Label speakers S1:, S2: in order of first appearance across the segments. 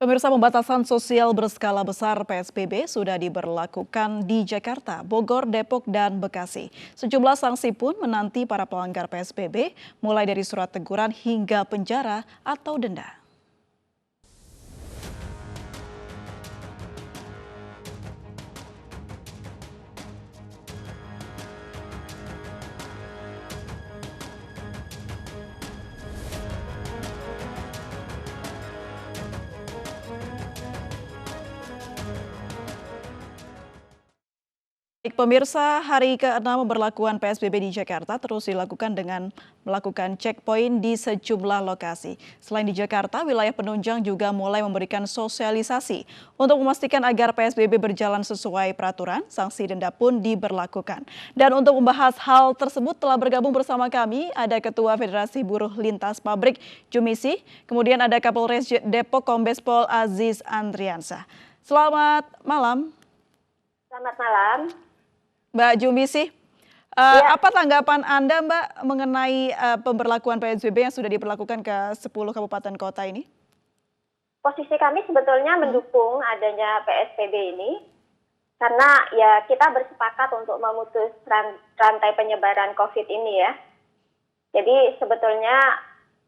S1: Pemirsa, pembatasan sosial berskala besar PSBB sudah diberlakukan di Jakarta, Bogor, Depok, dan Bekasi. Sejumlah sanksi pun menanti para pelanggar PSBB, mulai dari surat teguran hingga penjara atau denda. Baik, pemirsa, hari ke-6 pemberlakuan PSBB di Jakarta terus dilakukan dengan melakukan checkpoint di sejumlah lokasi. Selain di Jakarta, wilayah penunjang juga mulai memberikan sosialisasi untuk memastikan agar PSBB berjalan sesuai peraturan, sanksi denda pun diberlakukan. Dan untuk membahas hal tersebut telah bergabung bersama kami ada Ketua Federasi Buruh Lintas Pabrik Jumisi, kemudian ada Kapolres Depok Kombes Pol Aziz Andriansah. Selamat malam.
S2: Selamat malam.
S1: Mbak Jumisi,
S2: Ya,
S1: apa tanggapan Anda Mbak mengenai pemberlakuan PSBB yang sudah diberlakukan ke 10 kabupaten kota ini?
S2: posisi kami sebetulnya mendukung adanya PSBB ini karena ya kita bersepakat untuk memutus rantai penyebaran COVID ini ya. Jadi sebetulnya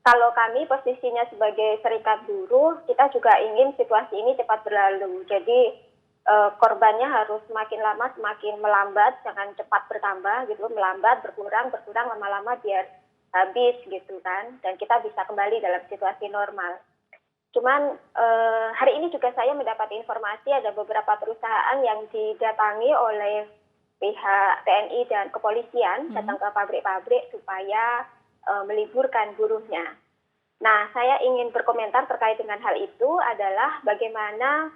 S2: kalau kami posisinya sebagai serikat buruh, kita juga ingin situasi ini cepat berlalu. Jadi korbannya harus semakin lama semakin melambat, jangan cepat bertambah gitu, melambat, berkurang, lama-lama biar habis gitu kan. Dan kita bisa kembali dalam situasi normal. Cuman hari ini juga saya mendapat informasi ada beberapa perusahaan yang didatangi oleh pihak TNI dan kepolisian datang ke pabrik-pabrik supaya meliburkan buruhnya. Nah, saya ingin berkomentar terkait dengan hal itu adalah bagaimana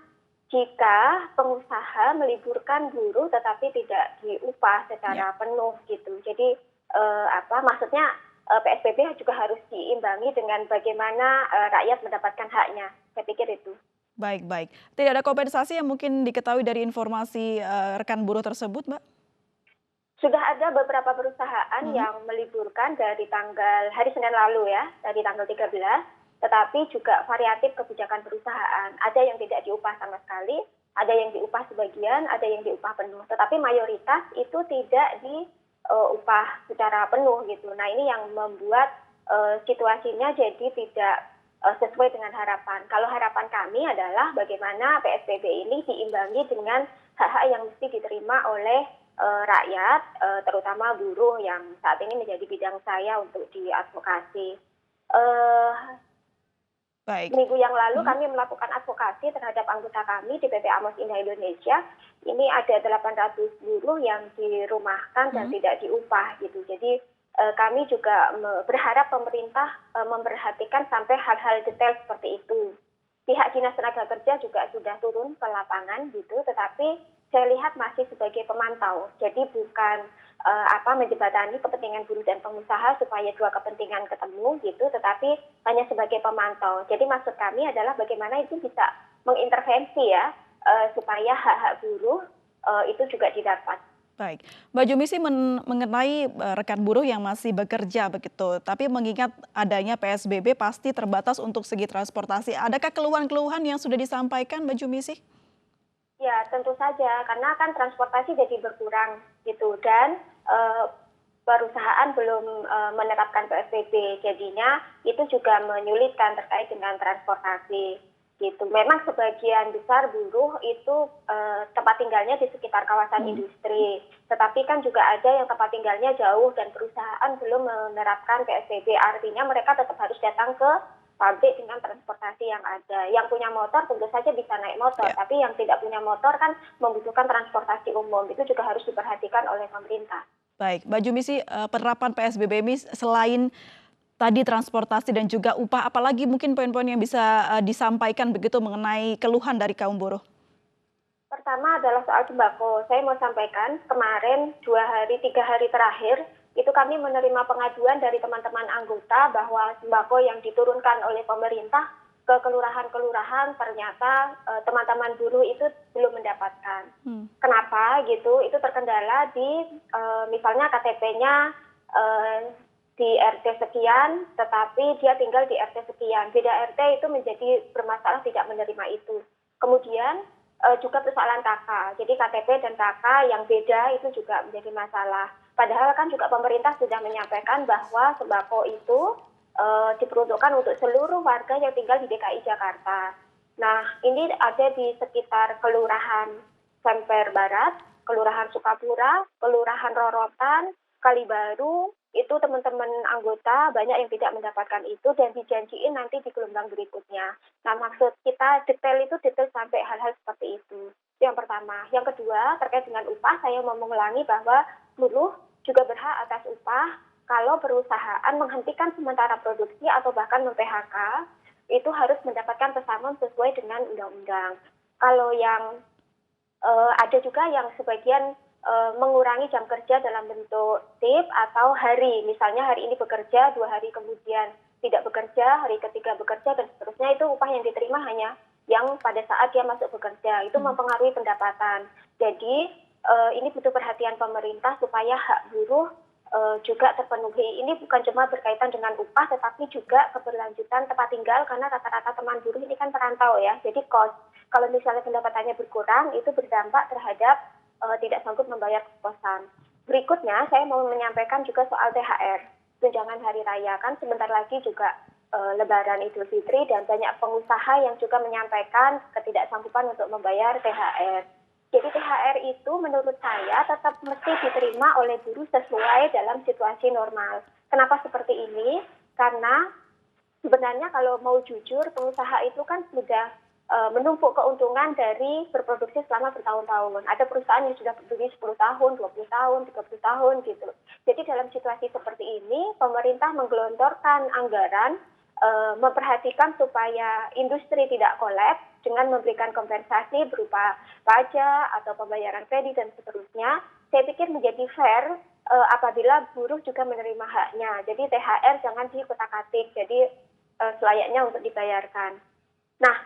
S2: jika pengusaha meliburkan buruh tetapi tidak diupah secara penuh gitu. Jadi maksudnya PSBB juga harus diimbangi dengan bagaimana rakyat mendapatkan haknya. Saya pikir itu.
S1: Baik. Tidak ada kompensasi yang mungkin diketahui dari informasi rekan buruh tersebut, Mbak?
S2: Sudah ada beberapa perusahaan yang meliburkan dari hari Senin lalu ya, dari tanggal 13, tetapi juga variatif kebijakan perusahaan. Ada yang tidak diupah sama sekali, ada yang diupah sebagian, ada yang diupah penuh. Tetapi mayoritas itu tidak diupah secara penuh gitu. Nah, ini yang membuat situasinya jadi tidak sesuai dengan harapan. Kalau harapan kami adalah bagaimana PSBB ini diimbangi dengan hak-hak yang mesti diterima oleh rakyat, terutama buruh yang saat ini menjadi bidang saya untuk diadvokasi.
S1: Baik.
S2: Minggu yang lalu kami melakukan advokasi terhadap anggota kami di PT Amos Indah Indonesia. Ini ada 800 buruh yang dirumahkan dan tidak diupah gitu. Jadi kami juga berharap pemerintah memperhatikan sampai hal-hal detail seperti itu. Pihak Dinas Tenaga Kerja juga sudah turun ke lapangan gitu, tetapi saya lihat masih sebagai pemantau. Jadi bukan menjembatani kepentingan buruh dan pengusaha supaya dua kepentingan ketemu gitu, tetapi hanya sebagai pemantau. Jadi maksud kami adalah bagaimana itu bisa mengintervensi ya supaya hak-hak buruh itu juga didapat.
S1: Baik, Mbak Jumisi mengenai rekan buruh yang masih bekerja begitu, tapi mengingat adanya PSBB pasti terbatas untuk segi transportasi. Adakah keluhan-keluhan yang sudah disampaikan, Mbak Jumisi?
S2: Ya, tentu saja, karena kan transportasi jadi berkurang gitu, dan perusahaan belum menerapkan PSBB, jadinya itu juga menyulitkan terkait dengan transportasi gitu. Memang sebagian besar buruh itu tempat tinggalnya di sekitar kawasan industri, tetapi kan juga ada yang tempat tinggalnya jauh dan perusahaan belum menerapkan PSBB, artinya mereka tetap harus datang ke pabrik dengan transportasi yang ada. Yang punya motor tentu saja bisa naik motor, tapi yang tidak punya motor kan membutuhkan transportasi umum. Itu juga harus diperhatikan oleh pemerintah.
S1: Baik, Mbak Jumisi, penerapan PSBB ini selain tadi transportasi dan juga upah, apalagi mungkin poin-poin yang bisa disampaikan begitu mengenai keluhan dari kaum buruh?
S2: Pertama adalah soal sembako. Saya mau sampaikan kemarin 2 hari 3 hari terakhir itu kami menerima pengaduan dari teman-teman anggota bahwa sembako yang diturunkan oleh pemerintah ke kelurahan-kelurahan ternyata teman-teman buruh itu belum mendapatkan. Kenapa gitu? Itu terkendala di misalnya KTP-nya di RT sekian, tetapi dia tinggal di RT sekian. Beda RT itu menjadi bermasalah tidak menerima itu. Kemudian juga persoalan KK. Jadi KTP dan KK yang beda itu juga menjadi masalah. Padahal kan juga pemerintah sudah menyampaikan bahwa sembako itu diperuntukkan untuk seluruh warga yang tinggal di DKI Jakarta. Nah, ini ada di sekitar Kelurahan Semper Barat, Kelurahan Sukapura, Kelurahan Rorotan, Kalibaru, itu teman-teman anggota banyak yang tidak mendapatkan itu dan dijanjiin nanti di gelombang berikutnya. Nah, maksud kita detail itu detail sampai hal-hal seperti itu. Yang pertama. Yang kedua, terkait dengan upah, saya mau mengulangi bahwa buruh juga berhak atas upah kalau perusahaan menghentikan sementara produksi atau bahkan mem-PHK, itu harus mendapatkan pesangon sesuai dengan undang-undang. Kalau yang ada juga yang sebagian mengurangi jam kerja dalam bentuk tip atau hari. Misalnya hari ini bekerja, 2 hari kemudian tidak bekerja, hari ketiga bekerja, dan seterusnya. Itu upah yang diterima hanya yang pada saat dia masuk bekerja. Itu mempengaruhi pendapatan. Jadi ini butuh perhatian pemerintah supaya hak buruh juga terpenuhi. Ini bukan cuma berkaitan dengan upah, tetapi juga keberlanjutan tempat tinggal, karena rata-rata teman buruh ini kan perantau ya. Jadi kalau misalnya pendapatannya berkurang, itu berdampak terhadap tidak sanggup membayar kos-kosan. Berikutnya, saya mau menyampaikan juga soal THR, tunjangan hari raya. Kan sebentar lagi juga Lebaran Idul Fitri, dan banyak pengusaha yang juga menyampaikan ketidaksanggupan untuk membayar THR. Jadi THR itu menurut saya tetap mesti diterima oleh buruh sesuai dalam situasi normal. Kenapa seperti ini? Karena sebenarnya kalau mau jujur, pengusaha itu kan sudah menumpuk keuntungan dari berproduksi selama bertahun-tahun. Ada perusahaan yang sudah berdiri 10 tahun, 20 tahun, 30 tahun gitu. Jadi dalam situasi seperti ini, pemerintah menggelontorkan anggaran, memperhatikan supaya industri tidak kolaps dengan memberikan kompensasi berupa pajak atau pembayaran kredit dan seterusnya. Saya pikir menjadi fair apabila buruh juga menerima haknya. Jadi THR jangan dikutak-atik, jadi selayaknya untuk dibayarkan. Nah,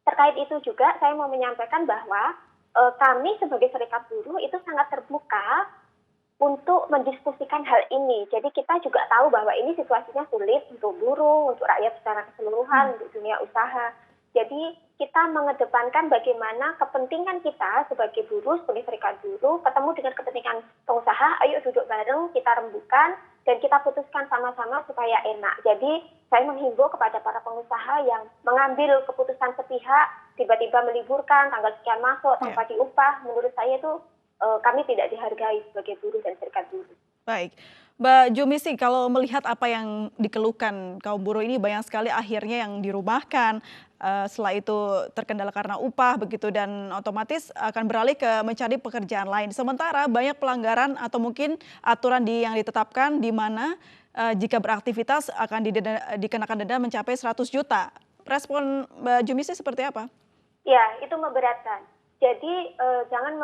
S2: terkait itu juga saya mau menyampaikan bahwa kami sebagai serikat buruh itu sangat terbuka untuk mendiskusikan hal ini. Jadi kita juga tahu bahwa ini situasinya sulit untuk buruh, untuk rakyat secara keseluruhan, untuk dunia usaha. Jadi kita mengedepankan bagaimana kepentingan kita sebagai buruh, sebagai serikat buruh, ketemu dengan kepentingan pengusaha, ayo duduk bareng, kita rembukan, dan kita putuskan sama-sama supaya enak. Jadi saya menghimbau kepada para pengusaha yang mengambil keputusan sepihak, tiba-tiba meliburkan, tanggal sekian masuk, tanpa diupah, menurut saya itu kami tidak dihargai sebagai buruh dan serikat buruh.
S1: Baik, Mbak Jumisi, kalau melihat apa yang dikeluhkan kaum buruh ini, banyak sekali akhirnya yang dirumahkan, setelah itu terkendala karena upah begitu, dan otomatis akan beralih ke mencari pekerjaan lain. Sementara banyak pelanggaran atau mungkin aturan yang ditetapkan di mana jika beraktivitas akan dikenakan denda mencapai 100 juta. Respon Mbak Jumisi seperti apa?
S2: Ya, itu memberatkan. Jadi jangan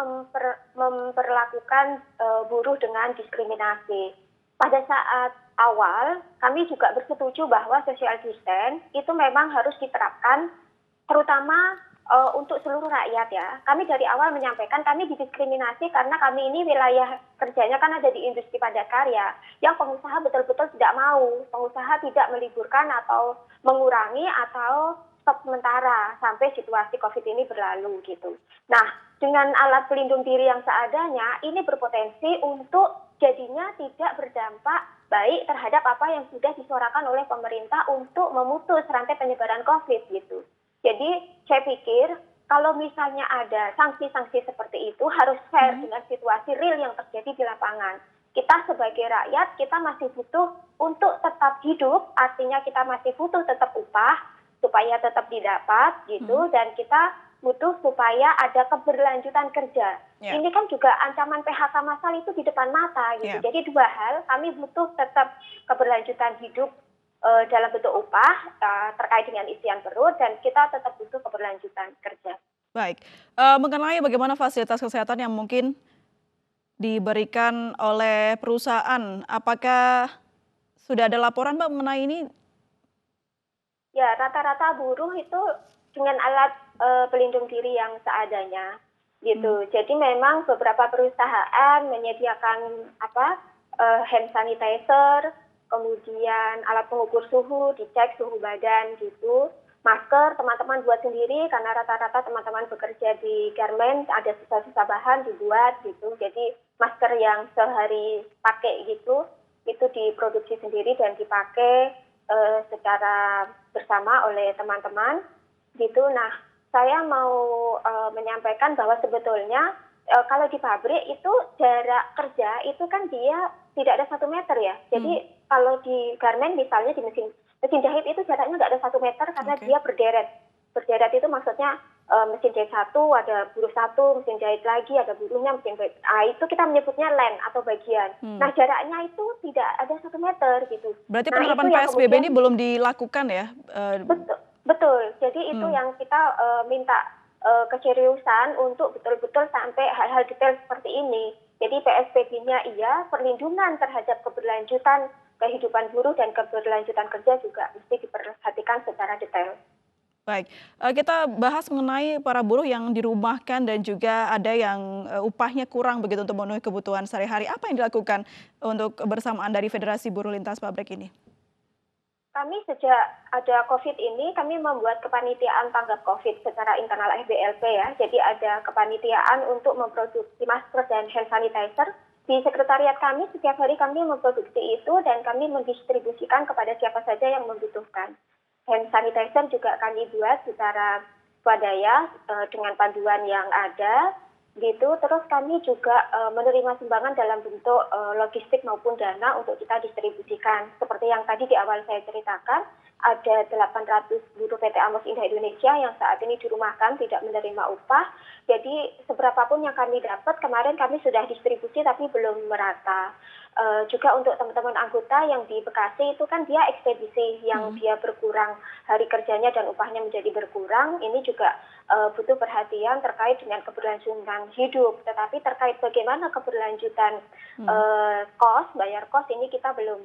S2: memperlakukan buruh dengan diskriminasi. Pada saat awal, kami juga bersetuju bahwa social distance itu memang harus diterapkan, terutama untuk seluruh rakyat ya. Kami dari awal menyampaikan kami didiskriminasi karena kami ini wilayah kerjanya kan ada di industri padat karya, yang pengusaha betul-betul tidak mau, pengusaha tidak meliburkan atau mengurangi atau stop sementara sampai situasi COVID ini berlalu gitu. Nah, dengan alat pelindung diri yang seadanya, ini berpotensi untuk jadinya tidak berdampak baik terhadap apa yang sudah disuarakan oleh pemerintah untuk memutus rantai penyebaran COVID gitu. Jadi saya pikir kalau misalnya ada sanksi-sanksi seperti itu harus fair dengan situasi real yang terjadi di lapangan. Kita sebagai rakyat, kita masih butuh untuk tetap hidup, artinya kita masih butuh tetap upah, supaya tetap didapat gitu, dan kita butuh supaya ada keberlanjutan kerja. Ini kan juga ancaman PHK massal itu di depan mata gitu. Jadi dua hal, kami butuh tetap keberlanjutan hidup dalam bentuk upah terkait dengan isian perut, dan kita tetap butuh keberlanjutan kerja.
S1: Baik, mengenai bagaimana fasilitas kesehatan yang mungkin diberikan oleh perusahaan, apakah sudah ada laporan Mbak mengenai ini?
S2: Ya, rata-rata buruh itu dengan alat pelindung diri yang seadanya gitu. Jadi memang beberapa perusahaan menyediakan hand sanitizer, kemudian alat pengukur suhu, dicek suhu badan gitu. Masker teman-teman buat sendiri karena rata-rata teman-teman bekerja di garment ada sisa-sisa bahan dibuat gitu. Jadi masker yang sehari pakai gitu itu diproduksi sendiri dan dipakai secara bersama oleh teman-teman gitu. Nah, saya mau menyampaikan bahwa sebetulnya kalau di pabrik itu jarak kerja itu kan dia tidak ada 1 meter ya. Jadi kalau di garment misalnya di mesin jahit itu jaraknya nggak ada 1 meter karena dia berderet. Berderet itu maksudnya mesin jahit satu, ada buruh satu, mesin jahit lagi, ada buruhnya, mesin jahit. Itu kita menyebutnya line atau bagian. Nah jaraknya itu tidak ada 1 meter gitu.
S1: Berarti
S2: Nah,
S1: penerapan
S2: itu yang
S1: PSBB
S2: kemudian,
S1: ini belum dilakukan ya?
S2: betul. Jadi itu yang kita minta keseriusan untuk betul-betul sampai hal-hal detail seperti ini. Jadi PSBB-nya iya, perlindungan terhadap keberlanjutan kehidupan buruh dan keberlanjutan kerja juga mesti diperhatikan secara detail.
S1: Baik, kita bahas mengenai para buruh yang dirumahkan dan juga ada yang upahnya kurang begitu untuk memenuhi kebutuhan sehari-hari. Apa yang dilakukan untuk kebersamaan dari Federasi Buruh Lintas Pabrik ini?
S2: Kami sejak ada COVID ini, kami membuat kepanitiaan tanggap COVID secara internal FBLP ya. Jadi ada kepanitiaan untuk memproduksi masker dan hand sanitizer. Di sekretariat kami setiap hari kami memproduksi itu dan kami mendistribusikan kepada siapa saja yang membutuhkan. Hand sanitizer juga kami buat secara swadaya dengan panduan yang ada gitu. Terus kami juga menerima sumbangan dalam bentuk logistik maupun dana untuk kita distribusikan. Seperti yang tadi di awal saya ceritakan, ada 800 buruh PT Amos Indah Indonesia yang saat ini dirumahkan tidak menerima upah. Jadi seberapapun yang kami dapat kemarin kami sudah distribusi tapi belum merata. Juga untuk teman-teman anggota yang di Bekasi itu kan dia ekspedisi yang dia berkurang hari kerjanya dan upahnya menjadi berkurang. Ini juga butuh perhatian terkait dengan keberlanjutan hidup. Tetapi terkait bagaimana keberlanjutan bayar kos ini kita belum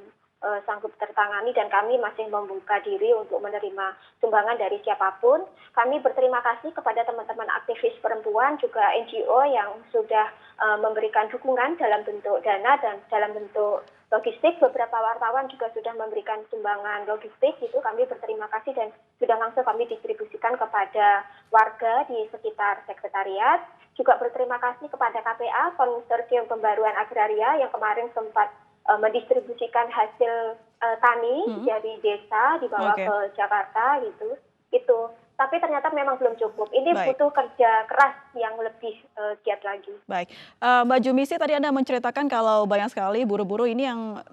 S2: sanggup tertangani dan kami masih membuka diri untuk menerima sumbangan dari siapapun. Kami berterima kasih kepada teman-teman aktivis perempuan juga NGO yang sudah memberikan dukungan dalam bentuk dana dan dalam bentuk logistik. Beberapa wartawan juga sudah memberikan sumbangan logistik, itu kami berterima kasih dan sudah langsung kami distribusikan kepada warga di sekitar sekretariat. Juga berterima kasih kepada KPA, Konsorsium Pembaruan Agraria yang kemarin sempat mendistribusikan hasil tani dari desa dibawa ke Jakarta gitu. Itu. Tapi ternyata memang belum cukup. Ini butuh kerja keras yang lebih giat lagi.
S1: Baik, Mbak Jumisi tadi Anda menceritakan kalau banyak sekali buruh-buruh ini yang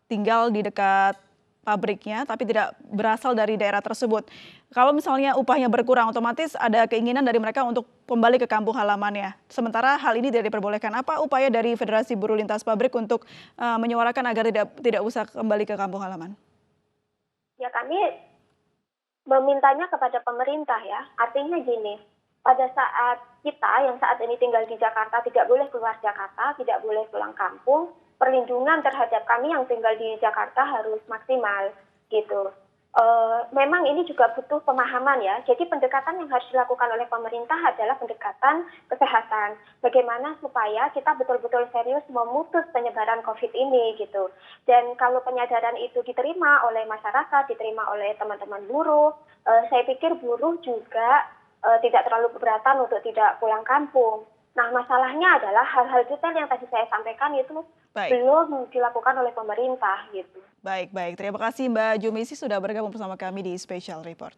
S1: tinggal di dekat pabriknya tapi tidak berasal dari daerah tersebut. Kalau misalnya upahnya berkurang, otomatis ada keinginan dari mereka untuk kembali ke kampung halamannya. Sementara hal ini tidak diperbolehkan. Apa upaya dari Federasi Buruh Lintas Pabrik untuk menyuarakan agar tidak usah kembali ke kampung halaman?
S2: Ya kami memintanya kepada pemerintah ya. Artinya gini, pada saat kita yang saat ini tinggal di Jakarta tidak boleh keluar Jakarta, tidak boleh pulang kampung, perlindungan terhadap kami yang tinggal di Jakarta harus maksimal gitu. Memang ini juga butuh pemahaman ya. Jadi pendekatan yang harus dilakukan oleh pemerintah adalah pendekatan kesehatan. Bagaimana supaya kita betul-betul serius memutus penyebaran COVID ini gitu. Dan kalau penyadaran itu diterima oleh masyarakat, diterima oleh teman-teman buruh, saya pikir buruh juga tidak terlalu keberatan untuk tidak pulang kampung. Nah, masalahnya adalah hal-hal detail yang tadi saya sampaikan itu belum dilakukan oleh pemerintah gitu.
S1: Baik. Terima kasih Mbak Jumisi sudah bergabung bersama kami di Special Report.